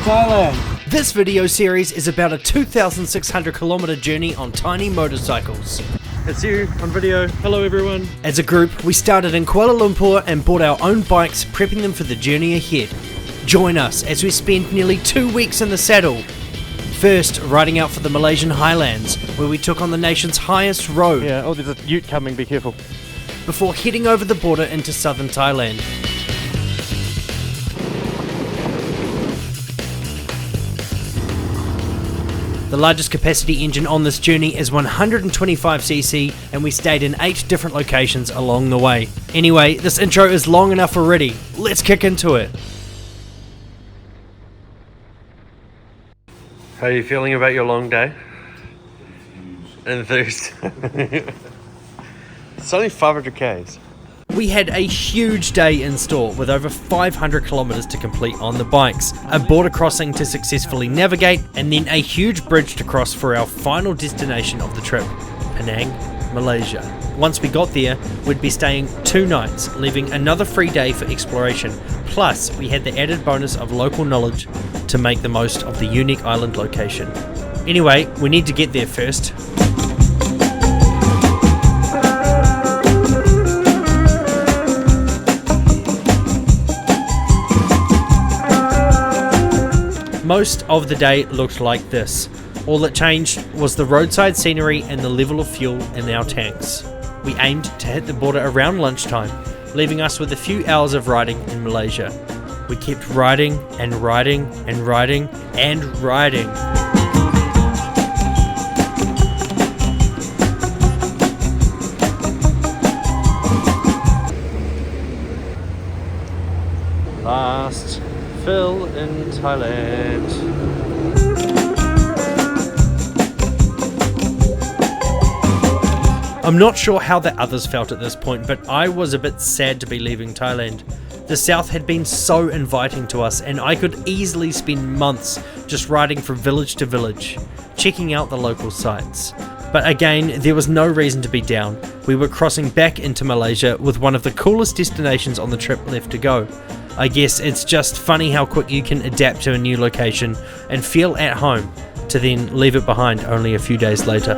Thailand. This video series is about a 2,600 kilometer journey on tiny motorcycles. It's you on video. Hello everyone. As a group, we started in Kuala Lumpur and bought our own bikes, prepping them for the journey ahead. Join us as we spend nearly 2 weeks in the saddle. First, riding out for the Malaysian highlands, where we took on the nation's highest road. Yeah, oh, there's a ute coming, be careful. Before heading over the border into southern Thailand. The largest capacity engine on this journey is 125cc, and we stayed in 8 different locations along the way. Anyway, this intro is long enough already. Let's kick into it. How are you feeling about your long day? Enthused. It's only 500 k's. We had a huge day in store with over 500 kilometers to complete on the bikes, a border crossing to successfully navigate, and then a huge bridge to cross for our final destination of the trip, Penang, Malaysia. Once we got there, we'd be staying 2 nights, leaving another free day for exploration. Plus, we had the added bonus of local knowledge to make the most of the unique island location. Anyway, we need to get there first. Most of the day looked like this. All that changed was the roadside scenery and the level of fuel in our tanks. We aimed to hit the border around lunchtime, leaving us with a few hours of riding in Malaysia. We kept riding and riding and riding and riding. Last fill in Thailand. I'm not sure how the others felt at this point, but I was a bit sad to be leaving Thailand. The south had been so inviting to us, and I could easily spend months just riding from village to village, checking out the local sites. But again, there was no reason to be down. We were crossing back into Malaysia with one of the coolest destinations on the trip left to go. I guess it's just funny how quick you can adapt to a new location and feel at home, to then leave it behind only a few days later.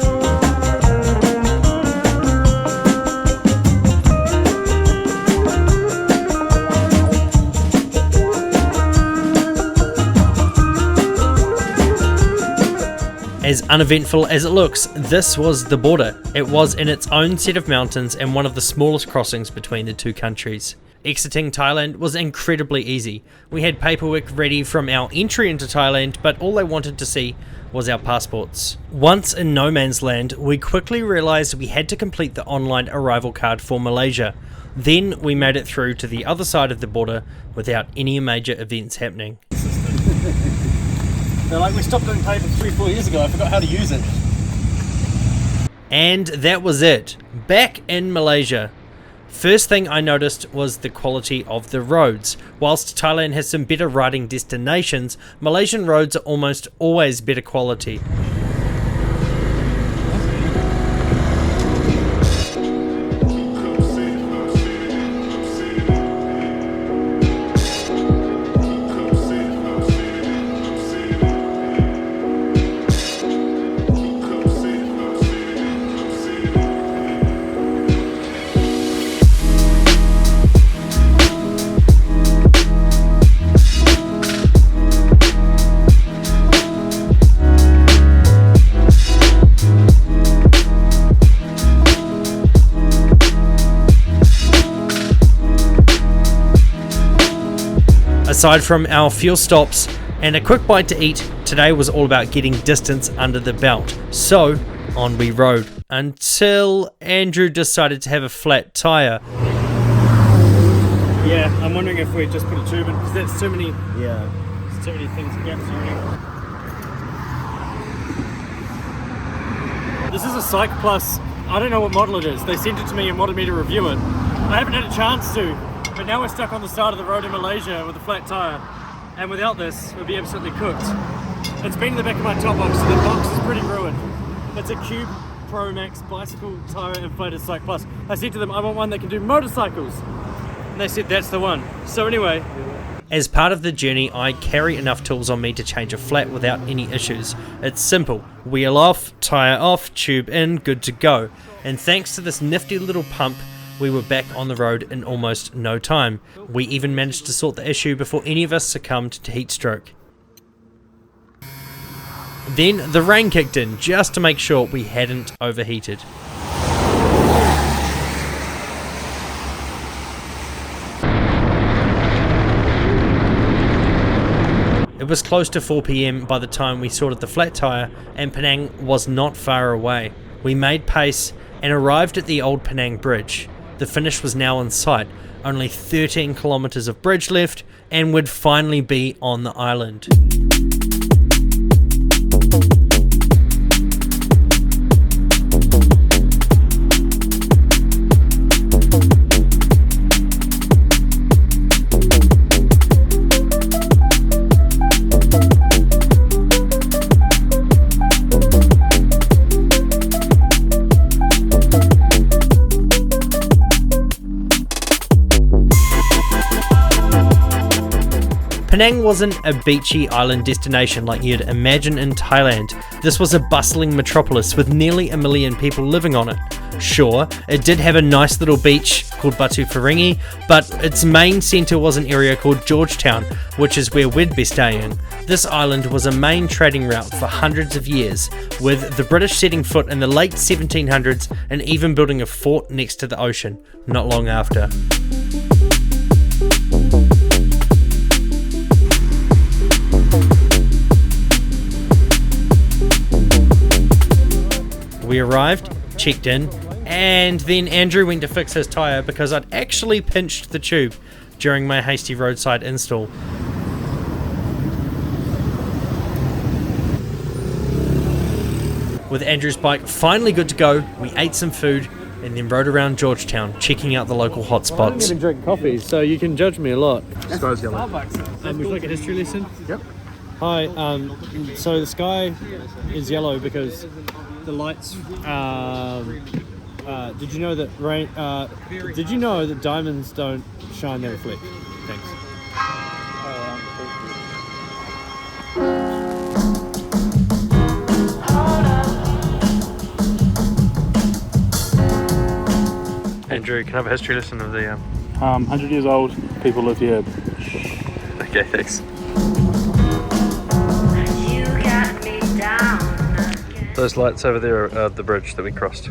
As uneventful as it looks, this was the border. It was in its own set of mountains and one of the smallest crossings between the two countries. Exiting Thailand was incredibly easy. We had paperwork ready from our entry into Thailand, but all they wanted to see was our passports. Once in no man's land, we quickly realised we had to complete the online arrival card for Malaysia. Then we made it through to the other side of the border without any major events happening. They're like, we stopped doing paper 3-4 years ago, I forgot how to use it. And that was it. Back in Malaysia. First thing I noticed was the quality of the roads. Whilst Thailand has some better riding destinations, Malaysian roads are almost always better quality. Aside from our fuel stops and a quick bite to eat, today was all about getting distance under the belt. So, on we rode. Until Andrew decided to have a flat tyre. Yeah, I'm wondering if we just put a tube in, because that's too many, there's too many things, gaps already. This is a Psych Plus. I don't know what model it is. They sent it to me and wanted me to review it. I haven't had a chance to. But now we're stuck on the side of the road in Malaysia with a flat tyre, and without this we'd be absolutely cooked. It's been in the back of my top box, so the box is pretty ruined. It's a Cube Pro Max bicycle tyre inflated Psych Plus. I said to them, I want one that can do motorcycles, and they said that's the one. So anyway, As part of the journey, I carry enough tools on me to change a flat without any issues. It's simple. Wheel off, tyre off, tube in, good to go. And thanks to this nifty little pump, we were back on the road in almost no time. We even managed to sort the issue before any of us succumbed to heat stroke. Then the rain kicked in just to make sure we hadn't overheated. It was close to 4 PM by the time we sorted the flat tyre, and Penang was not far away. We made pace and arrived at the old Penang bridge. The finish was now in sight, only 13 kilometres of bridge left, and would finally be on the island. Penang wasn't a beachy island destination like you'd imagine in Thailand. This was a bustling metropolis with nearly 1 million people living on it. Sure, it did have a nice little beach called Batu Ferringhi, but its main centre was an area called Georgetown, which is where we'd be staying. This island was a main trading route for hundreds of years, with the British setting foot in the late 1700s and even building a fort next to the ocean not long after. We arrived, checked in, and then Andrew went to fix his tyre because I'd actually pinched the tube during my hasty roadside install. With Andrew's bike finally good to go, we ate some food and then rode around Georgetown, checking out the local hotspots. I don't even drink coffee, so you can judge me a lot. Sky's yellow. Would you like a history lesson? Yep. Hi, so the sky is yellow because the lights, did you know that did you know that diamonds don't shine, they reflect? Thanks. Andrew, can I have a history lesson of the 100 years old, people live here. Okay, thanks. Those lights over there are the bridge that we crossed.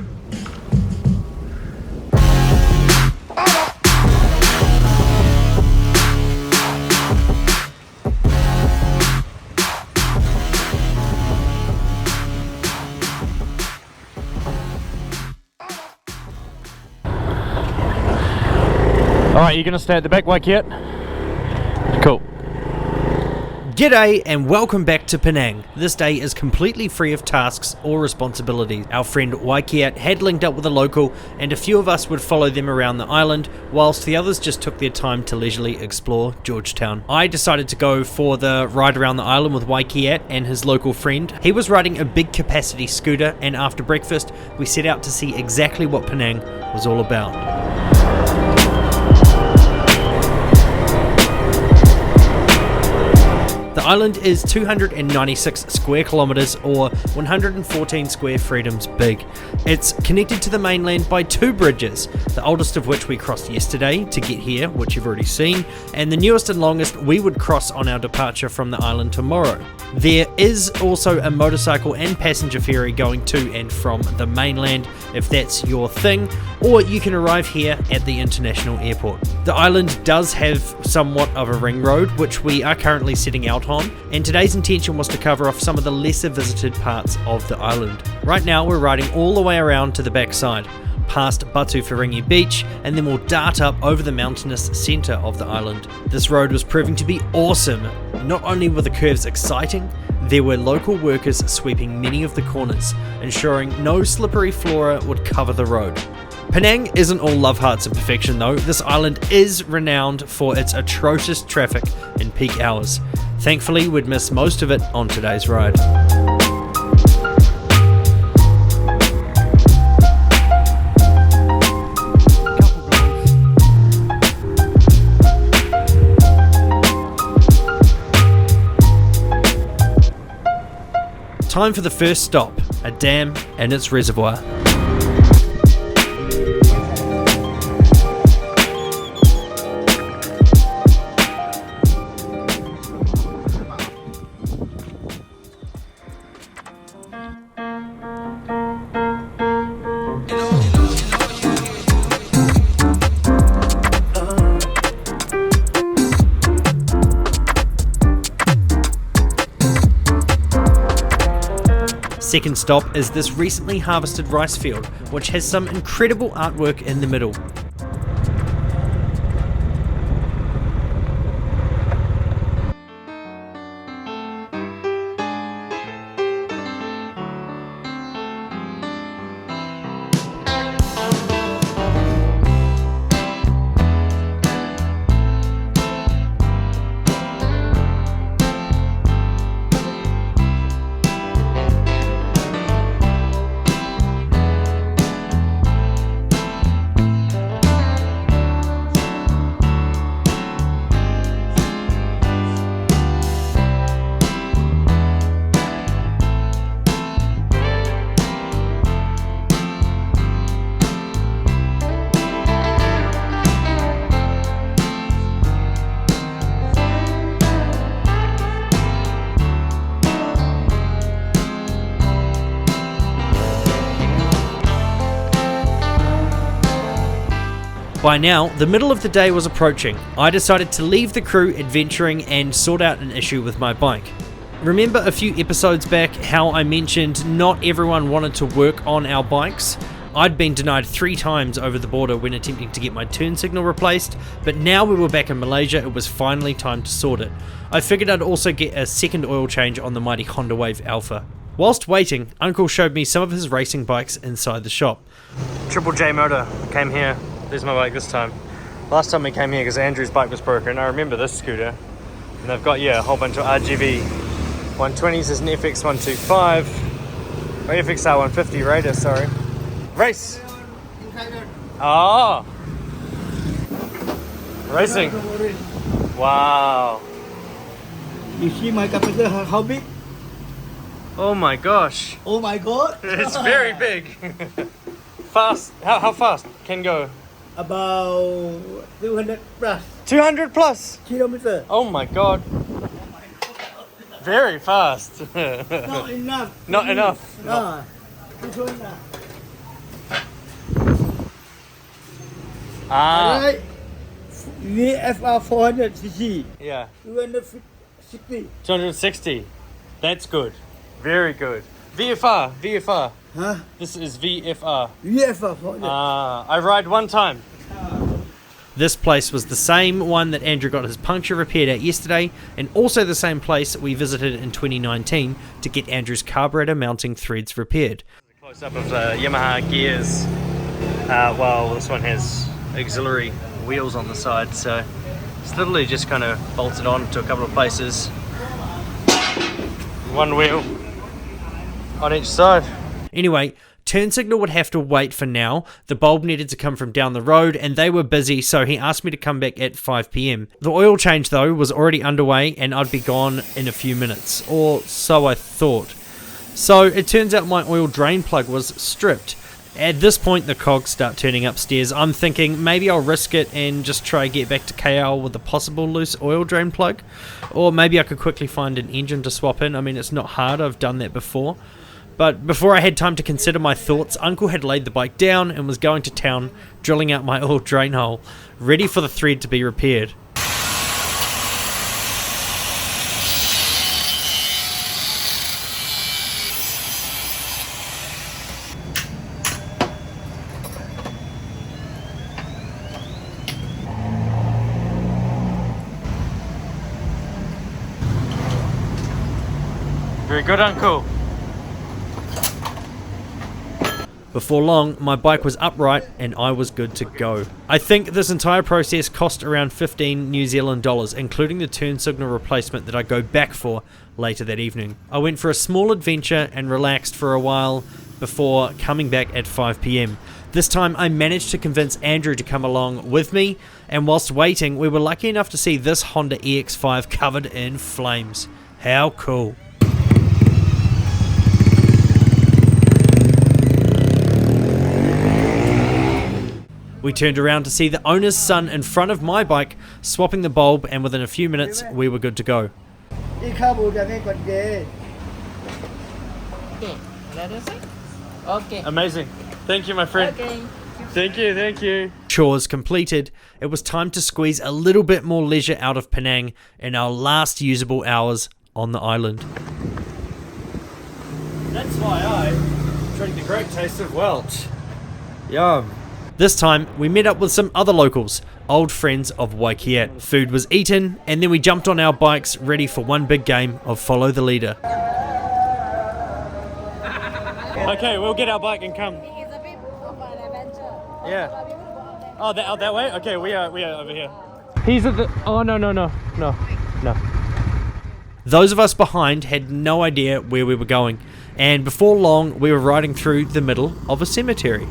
Alright, you're going to stay at the back, Waikiat? Cool. G'day and welcome back to Penang. This day is completely free of tasks or responsibilities. Our friend Waikiat had linked up with a local and a few of us would follow them around the island whilst the others just took their time to leisurely explore Georgetown. I decided to go for the ride around the island with Waikiat and his local friend. He was riding a big capacity scooter, and after breakfast we set out to see exactly what Penang was all about. The island is 296 square kilometres or 114 square freedoms big. It's connected to the mainland by 2 bridges, the oldest of which we crossed yesterday to get here, which you've already seen, and the newest and longest we would cross on our departure from the island tomorrow. There is also a motorcycle and passenger ferry going to and from the mainland if that's your thing, or you can arrive here at the international airport. The island does have somewhat of a ring road, which we are currently setting out on, and today's intention was to cover off some of the lesser visited parts of the island. Right now we're riding all the way around to the backside, past Batu Ferringhi beach, and then we'll dart up over the mountainous centre of the island. This road was proving to be awesome. Not only were the curves exciting, there were local workers sweeping many of the corners, ensuring no slippery flora would cover the road. Penang isn't all love hearts and perfection though. This island is renowned for its atrocious traffic in peak hours. Thankfully, we'd miss most of it on today's ride. time for the first stop, a dam and its reservoir. Second stop is this recently harvested rice field, which has some incredible artwork in the middle. By now, the middle of the day was approaching. I decided to leave the crew adventuring and sort out an issue with my bike. Remember a few episodes back how I mentioned not everyone wanted to work on our bikes? I'd been denied 3 times over the border when attempting to get my turn signal replaced, but now we were back in Malaysia, it was finally time to sort it. I figured I'd also get a second oil change on the mighty Honda Wave Alpha. Whilst waiting, Uncle showed me some of his racing bikes inside the shop. Triple J Motor came here. There's my bike this time. Last time we came here because Andrew's bike was broken. I remember this scooter. And they've got, a whole bunch of RGB 120s. There's an FX 125. Or FXR 150 Raider, sorry. Race! Oh! Racing. Wow. You see my capacitor how big? Oh my gosh. Oh my god! It's very big. Fast. How fast can go? About 200 plus 200 plus. kilometer. Oh my god. Very fast. Not enough. Not enough. Ah, this one. Alright. VFR 400 cc. Yeah. 260. 260. That's good. Very good. VFR. Huh? This is VFR. VFR 400. I ride one time. This place was the same one that Andrew got his puncture repaired at yesterday, and also the same place we visited in 2019 to get Andrew's carburetor mounting threads repaired. Close up of the Yamaha gears. Well, this one has auxiliary wheels on the side, so it's literally just kind of bolted on to a couple of places. One wheel on each side. Anyway, turn signal would have to wait for now. The bulb needed to come from down the road and they were busy, so he asked me to come back at 5 PM. The oil change though was already underway and I'd be gone in a few minutes, or so I thought. So it turns out my oil drain plug was stripped. At this point the cogs start turning upstairs. I'm thinking maybe I'll risk it and just try get back to KL with a possible loose oil drain plug. Or maybe I could quickly find an engine to swap in. I mean, it's not hard, I've done that before. But before I had time to consider my thoughts, Uncle had laid the bike down and was going to town, drilling out my oil drain hole, ready for the thread to be repaired. Very good, Uncle. Before long, my bike was upright and I was good to go. I think this entire process cost around 15 New Zealand dollars, including the turn signal replacement that I go back for later that evening. I went for a small adventure and relaxed for a while before coming back at 5 PM. This time I managed to convince Andrew to come along with me, and whilst waiting we were lucky enough to see this Honda EX5 covered in flames. How cool. We turned around to see the owner's son in front of my bike swapping the bulb, and within a few minutes we were good to go. นี่ข้าวหมูจะให้ก่อนเด Okay, another side? Okay. Amazing. Thank you, my friend. Okay. Thank you, thank you. Chores completed, it was time to squeeze a little bit more leisure out of Penang in our last usable hours on the island. That's why I drink the great taste of Welch. Yum. This time, we met up with some other locals, old friends of Waikiat. Food was eaten, and then we jumped on our bikes ready for one big game of follow the leader. Okay, we'll get our bike and come. It's a bit of an adventure. Yeah. But we will go out there. Oh, that way? Okay, we are over here. He's at the... Oh, no. Those of us behind had no idea where we were going, and before long we were riding through the middle of a cemetery.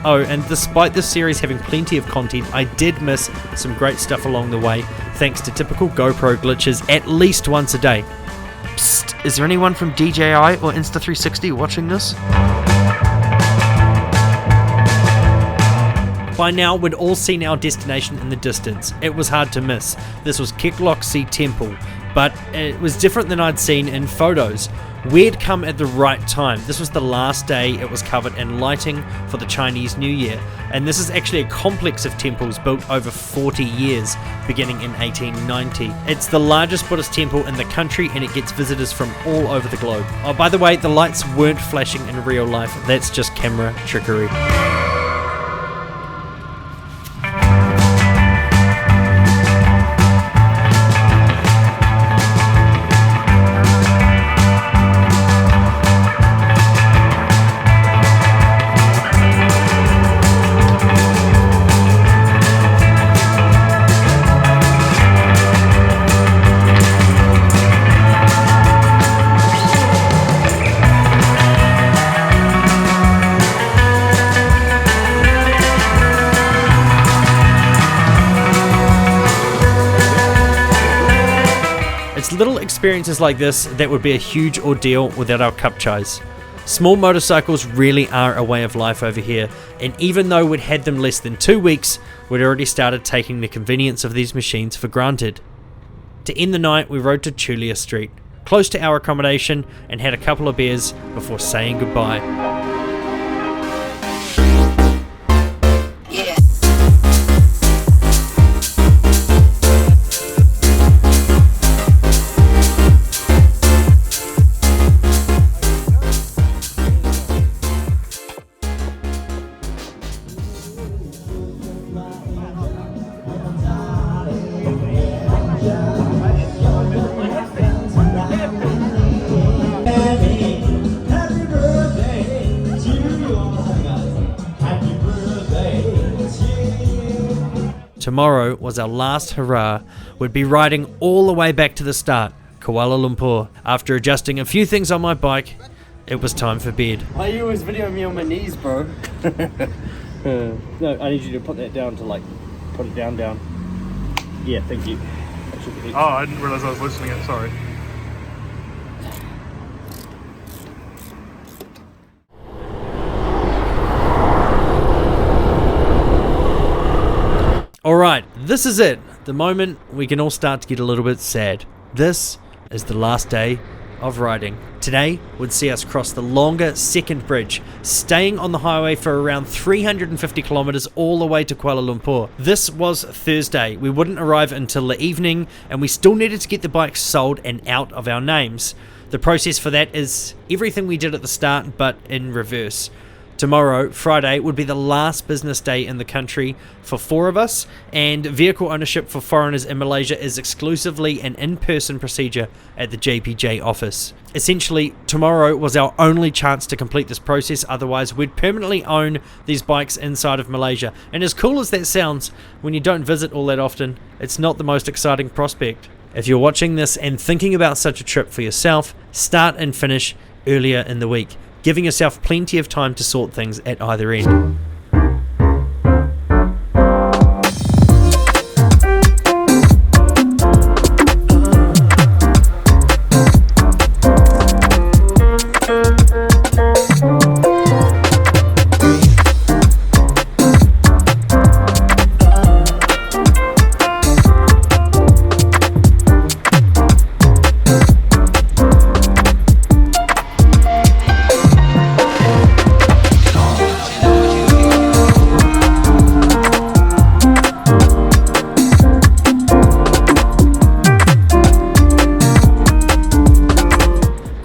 Oh, and despite this series having plenty of content, I did miss some great stuff along the way, thanks to typical GoPro glitches at least once a day. Psst, is there anyone from DJI or Insta360 watching this? By now, we'd all seen our destination in the distance. It was hard to miss. This was Kekloksi Temple, but it was different than I'd seen in photos. We'd come at the right time. This was the last day it was covered in lighting for the Chinese New Year, and this is actually a complex of temples built over 40 years, beginning in 1890. It's the largest Buddhist temple in the country, and it gets visitors from all over the globe. Oh, by the way, the lights weren't flashing in real life. That's just camera trickery. It's little experiences like this that would be a huge ordeal without our kapchais. Small motorcycles really are a way of life over here, and even though we'd had them less than 2 weeks, we'd already started taking the convenience of these machines for granted. To end the night, we rode to Chulia Street, close to our accommodation, and had a couple of beers before saying goodbye. Tomorrow was our last hurrah. We'd be riding all the way back to the start, Kuala Lumpur. After adjusting a few things on my bike, it was time for bed. Why are you always videoing me on my knees, bro? No, I need you to put that down to put it down. Yeah, thank you. That should be it. Oh, I didn't realize I was listening. I'm sorry. Alright, this is it. The moment we can all start to get a little bit sad. This is the last day of riding. Today would see us cross the longer second bridge, staying on the highway for around 350 kilometers all the way to Kuala Lumpur. This was Thursday. We wouldn't arrive until the evening, and we still needed to get the bike sold and out of our names. The process for that is everything we did at the start, but in reverse. Tomorrow, Friday, would be the last business day in the country for 4 of us, and vehicle ownership for foreigners in Malaysia is exclusively an in-person procedure at the JPJ office. Essentially, tomorrow was our only chance to complete this process, otherwise we'd permanently own these bikes inside of Malaysia. And as cool as that sounds, when you don't visit all that often, it's not the most exciting prospect. If you're watching this and thinking about such a trip for yourself, start and finish earlier in the week, giving yourself plenty of time to sort things at either end.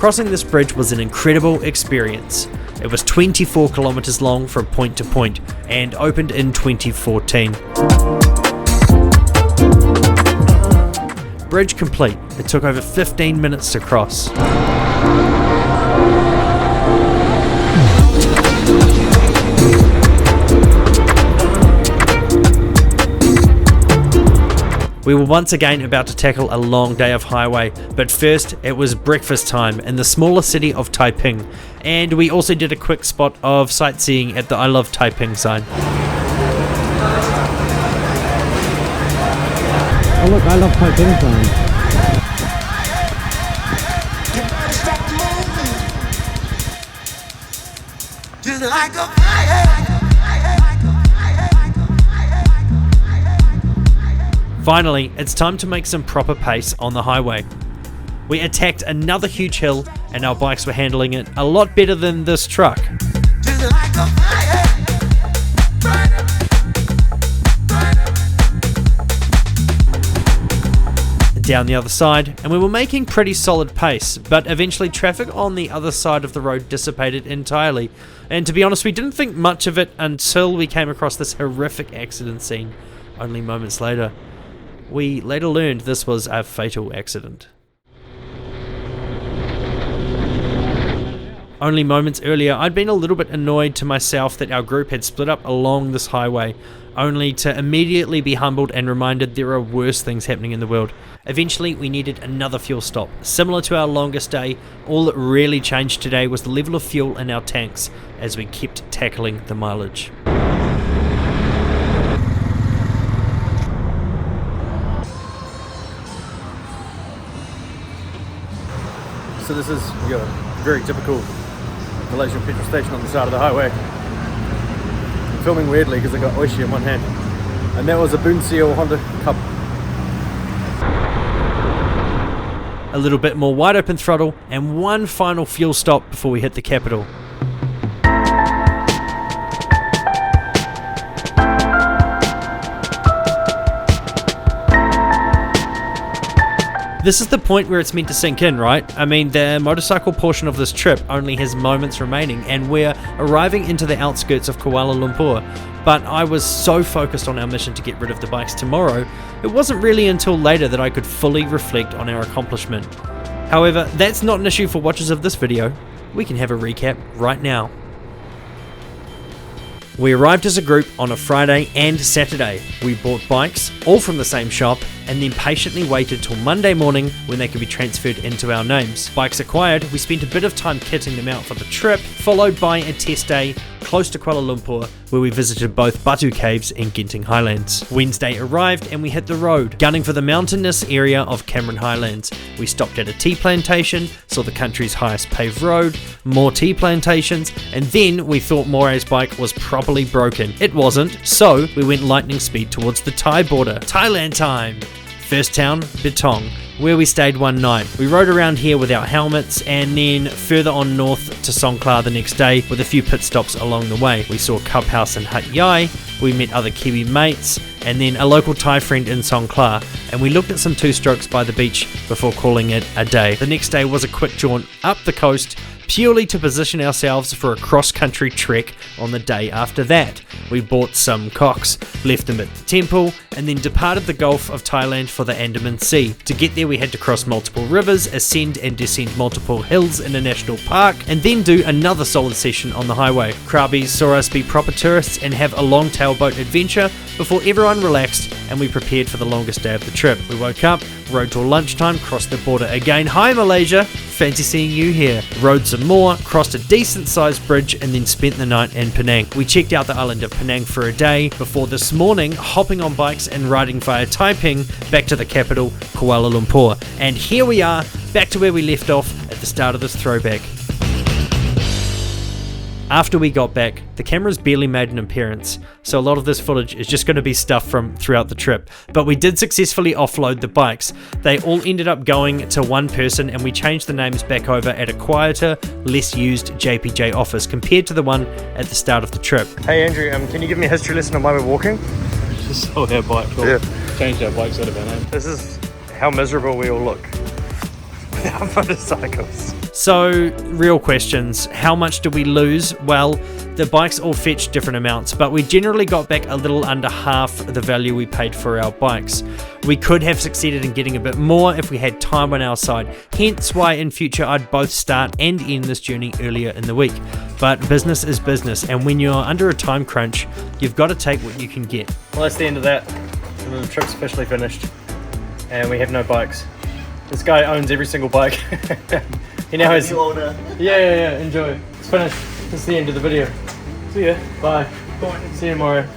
Crossing this bridge was an incredible experience. It was 24 kilometers long from point to point and opened in 2014. Bridge complete. It took over 15 minutes to cross. We were once again about to tackle a long day of highway, but first it was breakfast time in the smaller city of Taiping, and we also did a quick spot of sightseeing at the I Love Taiping sign. Oh look, I Love Taiping sign. Finally, it's time to make some proper pace on the highway. We attacked another huge hill and our bikes were handling it a lot better than this truck. Down the other side, and we were making pretty solid pace, but eventually traffic on the other side of the road dissipated entirely, and to be honest, we didn't think much of it until we came across this horrific accident scene only moments later. We later learned this was a fatal accident. Only moments earlier, I'd been a little bit annoyed to myself that our group had split up along this highway, only to immediately be humbled and reminded there are worse things happening in the world. Eventually, we needed another fuel stop. Similar to our longest day, all that really changed today was the level of fuel in our tanks as we kept tackling the mileage. So this is your very typical Malaysian petrol station on the side of the highway. I'm filming weirdly because I got Oishi in one hand. And that was a Boonseo Honda Cup. A little bit more wide open throttle and one final fuel stop before we hit the capital. This is the point where it's meant to sink in, right? I mean, the motorcycle portion of this trip only has moments remaining and we're arriving into the outskirts of Kuala Lumpur. But I was so focused on our mission to get rid of the bikes tomorrow, it wasn't really until later that I could fully reflect on our accomplishment. However, that's not an issue for watchers of this video. We can have a recap right now. We arrived as a group on a Friday and Saturday. We bought bikes, all from the same shop, and then patiently waited till Monday morning when they could be transferred into our names. Bikes acquired, we spent a bit of time kitting them out for the trip, followed by a test day close to Kuala Lumpur where we visited both Batu Caves and Genting Highlands. Wednesday arrived and we hit the road, gunning for the mountainous area of Cameron Highlands. We stopped at a tea plantation, saw the country's highest paved road, more tea plantations, and then we thought Moray's bike was properly broken. It wasn't, so we went lightning speed towards the Thai border. Thailand time! First town, Penang, where we stayed one night. We rode around here without helmets and then further on north to Songkhla the next day with a few pit stops along the way. We saw Cub House in Hat Yai, we met other Kiwi mates and then a local Thai friend in Songkhla, and we looked at some two-strokes by the beach before calling it a day. The next day was a quick jaunt up the coast purely to position ourselves for a cross-country trek on the day after that. We bought some cocks, left them at the temple, and then departed the Gulf of Thailand for the Andaman Sea. To get there we had to cross multiple rivers, ascend and descend multiple hills in a national park, and then do another solid session on the highway. Krabies saw us be proper tourists and have a long tailboat adventure before everyone relaxed and we prepared for the longest day of the trip. We woke up, rode till lunchtime, crossed the border again. Hi Malaysia, fancy seeing you here. Rode some more, crossed a decent sized bridge and then spent the night in Penang. We checked out the island of Penang for a day before this morning hopping on bikes and riding via Taiping back to the capital, Kuala Lumpur. And here we are, back to where we left off at the start of this throwback. After we got back, the cameras barely made an appearance, so a lot of this footage is just going to be stuff from throughout the trip. But we did successfully offload the bikes. They all ended up going to one person and we changed the names back over at a quieter, less used JPJ office compared to the one at the start of the trip. Hey Andrew, can you give me a history lesson on why we're walking? Just sold our bike. Yeah. Changed our bikes out of our name. This is how miserable we all look without motorcycles. So, real questions. How much do we lose? Well, the bikes all fetch different amounts, but we generally got back a little under half the value we paid for our bikes. We could have succeeded in getting a bit more if we had time on our side, hence why in future I'd both start and end this journey earlier in the week. But business is business, and when you're under a time crunch, you've got to take what you can get. Well, that's the end of that. So the trip's officially finished, and we have no bikes. This guy owns every single bike. He now has. Yeah. Enjoy. It's finished. This is the end of the video. See ya. Bye. See you tomorrow.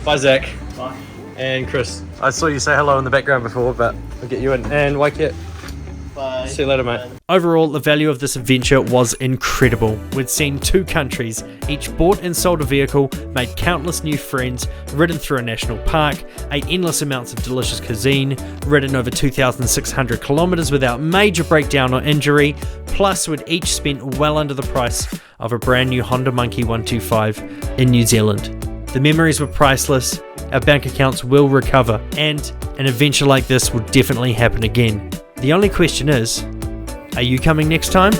Bye, Zach. Bye. And Chris. I saw you say hello in the background before, but I'll get you in. And Waikit. Bye. See you later, mate. Overall, the value of this adventure was incredible. We'd seen 2 countries, each bought and sold a vehicle, made countless new friends, ridden through a national park, ate endless amounts of delicious cuisine, ridden over 2,600 kilometers without major breakdown or injury, plus we'd each spent well under the price of a brand new Honda Monkey 125 in New Zealand. The memories were priceless, our bank accounts will recover, and an adventure like this will definitely happen again. The only question is, are you coming next time?